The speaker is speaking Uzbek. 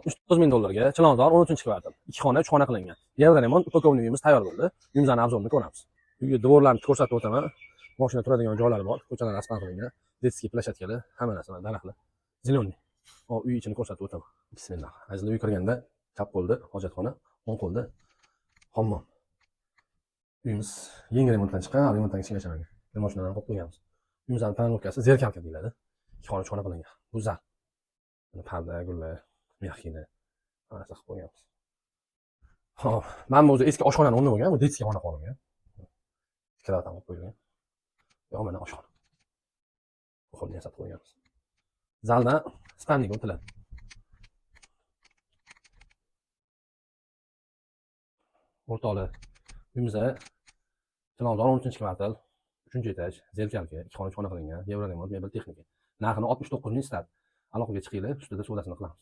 $69,000 ga Chilonzor 13-kvartal. 2 xona, 3 xona qilingan. Yevro-remont upakovniy uyimiz tayyor bo'ldi. Uyimizning obzorini ko'ramiz. Uyga dvorlarni ko'rsatib o'taman. Mashina turadigan joylari bor. Ko'chalar asfalt qilingan. Detskiy plashatkalar, hamma narsa daraxtlar. Zeleniy. Uy ichini ko'rsatib o'taman. Bismillah. Azizlar, uy kirganda chap qo'lda hojatxona, o'ng qo'lda hammom. Uyimiz yangi remontdan chiqqan, remontdan hech yashamagan. Mashinalarni qo'yib qo'yganmiz. Uyimizning panovkasi zerkalka deyiladi. 2 xona, 3 xona qilingan. Bu zal. Parda, gullar, mexkina narsa qilib qo'yganmiz. Xo'p, mana bu o'zi eski oshxonani o'rni bo'lgan, bu detskiy xona qolgan. Ikkalasidan qo'yib qo'yilgan. Yo'q, mana oshxona. Bu xil yasab qo'yganmiz. Zaldan spandnik o'tiladi. O'rtoqlar, uyimizda Chilonzor 13-kvartal, 3-etaj, zerkalka, 2 xona, 3 xona qilingan, yevro remont, mebel texnika. Narxini 69 ming istab, aloqaga chiqinglar, ustida savdosini qilamiz.